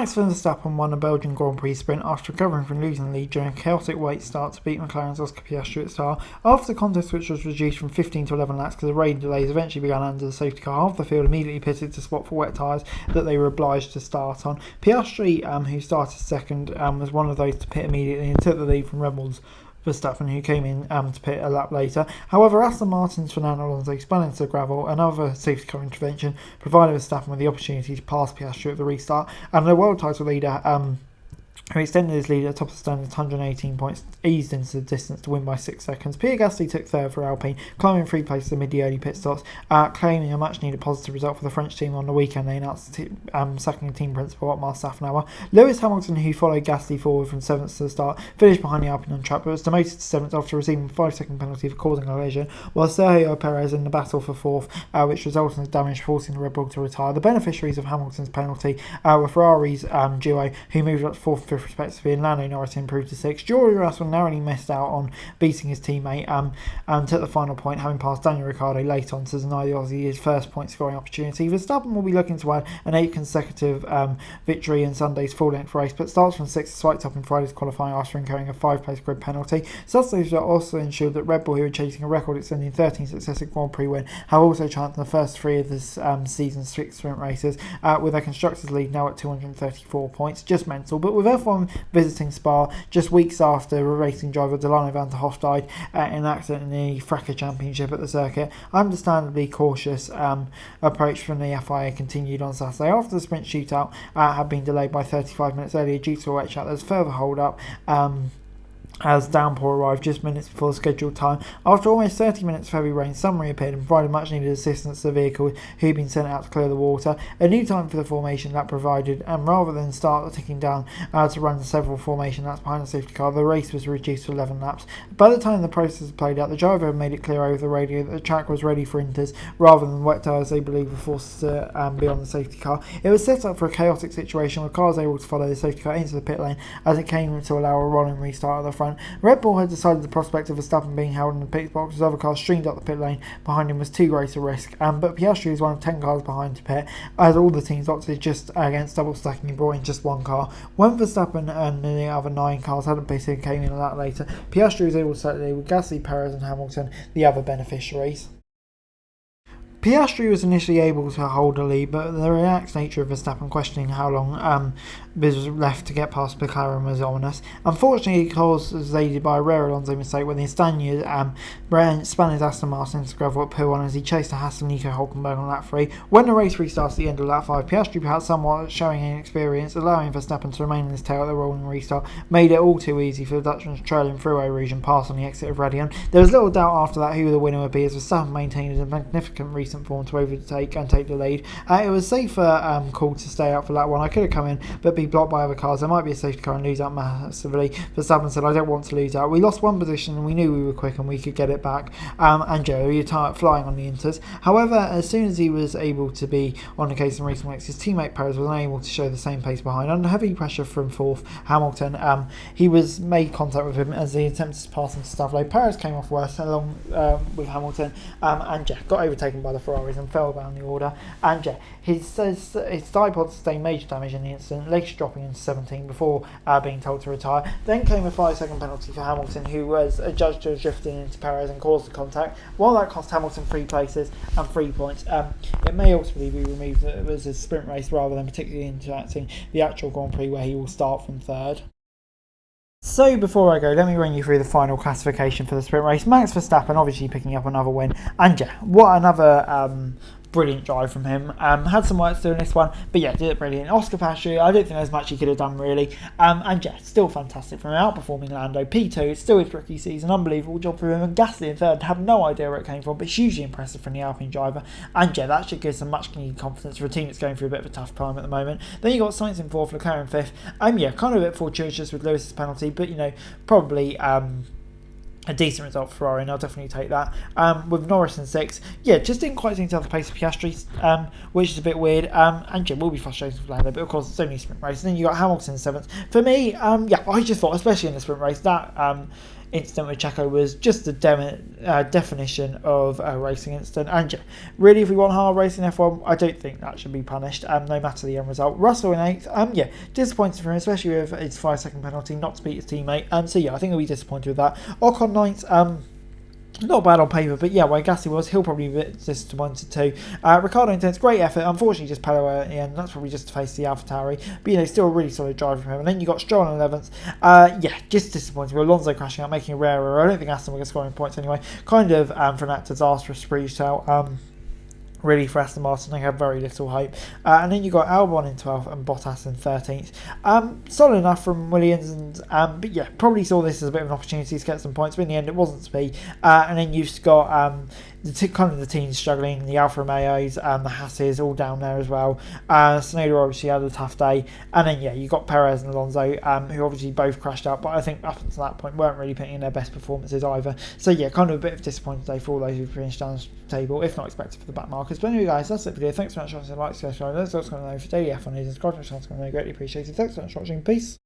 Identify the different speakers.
Speaker 1: Max Verstappen won a Belgian Grand Prix sprint after recovering from losing the lead during a chaotic late start to beat McLaren's Oscar Piastri at start. After the contest, which was reduced from 15 to 11 laps because of rain delays, eventually began under the safety car, half the field immediately pitted to swap for wet tyres that they were obliged to start on. Piastri, who started second, was one of those to pit immediately and took the lead from Red Bull's Verstappen, who came in to pit a lap later. However, Aston Martin's Fernando Alonso spun into the gravel. Another safety car intervention provided Verstappen with the opportunity to pass Piastri at the restart, and the world title leader, who extended his lead at the top of the standings 118 points, eased into the distance to win by 6 seconds. Pierre Gasly took third for Alpine, climbing 3 places amid the early pit stops, claiming a much-needed positive result for the French team on the weekend. They announced sacking team principal Otmar Safnauer. Lewis Hamilton, who followed Gasly forward from 7th to the start, finished behind the Alpine on track, but was demoted to 7th after receiving a 5-second penalty for causing a collision, while Sergio Perez in the battle for 4th, which resulted in damage, forcing the Red Bull to retire. The beneficiaries of Hamilton's penalty were Ferrari's duo, who moved up to 4th and 5th respectively, and Lando Norris improved to 6th. George Russell narrowly missed out on beating his teammate and took the final point, having passed Daniel Ricciardo late on to deny the Aussie his first point scoring opportunity. Verstappen will be looking to add an 8th consecutive victory in Sunday's full-length race, but starts from 6th, swiped up in Friday's qualifying after incurring a 5-place grid penalty. Saturday's result also ensured that Red Bull, who were chasing a record-extending 13 successive Grand Prix win, have also chanced the first 3 of this season's 6 sprint races, with their constructors' lead now at 234 points. Just mental. But with F1 visiting Spa just weeks after racing driver Delano Van der Hoff died in an accident in the FRACA Championship at the circuit, understandably cautious approach from the FIA continued on Saturday. After the sprint shootout had been delayed by 35 minutes earlier due to a wet track, there's further hold up as downpour arrived just minutes before the scheduled time. After almost 30 minutes of heavy rain, sun reappeared and provided much needed assistance to the vehicle who had been sent out to clear the water. A new time for the formation lap provided, and rather than start ticking down to run several formation laps behind the safety car, the race was reduced to 11 laps. By the time the process played out, the driver had made it clear over the radio that the track was ready for inters rather than wet tyres they believed were forced to be on the safety car. It was set up for a chaotic situation with cars able to follow the safety car into the pit lane as it came to allow a rolling restart at the front. Red Bull had decided the prospect of Verstappen being held in the pit box as other cars streamed up the pit lane behind him was too great a risk, but Piastri was one of 10 cars behind to pit, as all the teams opted just against double stacking and brought in just one car. When Verstappen and the other 9 cars hadn't pitted and came in a lot later, Piastri was able to settle with Gasly, Perez and Hamilton, the other beneficiaries. Piastri was initially able to hold a lead, but the relaxed nature of Verstappen questioning how long was left to get past McLaren was ominous. Unfortunately, the cause was aided by a rare Alonso mistake when the Spaniard spun his Aston Martin into gravel at P1 as he chased a Haas Nico Hulkenberg on lap 3. When the race restarted at the end of lap 5, Piastri, perhaps somewhat showing inexperience, allowing Verstappen to remain in his tail at the rolling restart, made it all too easy for the Dutchman's trailing throughway region pass on the exit of Radion. There was little doubt after that who the winner would be, as Verstappen maintained a magnificent recent form to overtake and take the lead. It was safer call to stay out for lap 1. I could have come in but be blocked by other cars. There might be a safety car and lose out massively. Verstappen said, I don't want to lose out. We lost one position and we knew we were quick and we could get it back. And Joe, you're flying on the inters. However, as soon as he was able to be on the case in recent weeks, his teammate Perez was unable to show the same pace behind. Under heavy pressure from 4th, Hamilton, he was made contact with him as he attempted to pass him to Stavlo. Perez came off worse along with Hamilton and got overtaken by the Ferraris and fell down the order. And his dipod sustained major damage in the incident, legs dropping into 17 before being told to retire. Then came a 5-second penalty for Hamilton, who was adjudged to have drifted into Perez and caused the contact. While that cost Hamilton 3 places and 3 points, it may ultimately be removed that it was a sprint race rather than particularly impacting the actual Grand Prix, where he will start from 3rd. So before I go, let me run you through the final classification for the sprint race. Max Verstappen obviously picking up another win, and what another brilliant drive from him. Had some work to do in this one, but did it brilliant. Oscar Piastri, I don't think there's much he could have done really. And still fantastic from him, outperforming Lando. P2, it's still his rookie season, unbelievable job for him. And Gasly in 3rd, have no idea where it came from, but hugely impressive from the Alpine driver. And that should give some much needed confidence for a team that's going through a bit of a tough time at the moment. Then you got Sainz in 4th, Leclerc in 5th. Kind of a bit fortuitous with Lewis's penalty, but probably a decent result for Ferrari, and I'll definitely take that. With Norris in 6th, just didn't quite seem to have the pace of Piastri, which is a bit weird. And will be frustrating for Lando, but of course it's only a sprint race. And then you got Hamilton in 7th. For me, I just thought, especially in the sprint race, that incident with Checo was just the definition of a racing incident. And yeah, really, if we want hard racing F1, I don't think that should be punished, no matter the end result. Russell in 8th, yeah, disappointed for him, especially with his 5-second penalty not to beat his teammate. So yeah, I think he'll be disappointed with that. Ocon 9th, not bad on paper, but yeah, where Gasly was, he'll probably be a bit disappointed too. Ricciardo in 10th, great effort. Unfortunately, just Pedro at the end. That's probably just to face the AlphaTauri. But still a really solid drive from him. And then you got Stroll in 11th. Yeah, just disappointed with Alonso crashing out, making a rare error. I don't think Aston will get scoring points anyway. Kind of for that disastrous restart. Really, for Aston Martin, they have very little hope. And then you got Albon in 12th and Bottas in 13th. Solid enough from Williams, but yeah, probably saw this as a bit of an opportunity to get some points, but in the end it wasn't to be. And then you've got the teams struggling, the Alfa Romeos, the Hasses all down there as well. Tsunoda obviously had a tough day. And then yeah, you got Perez and Alonso, who obviously both crashed out, but I think up until that point weren't really putting in their best performances either. So yeah, kind of a bit of a disappointing day for all those who finished down the table, if not expected for the back markers. But anyway guys, that's it for the video. Thanks so much for watching. Like, subscribe, for daily F1 news and subscribe to the channel, greatly appreciated. Thanks so much for watching. Peace.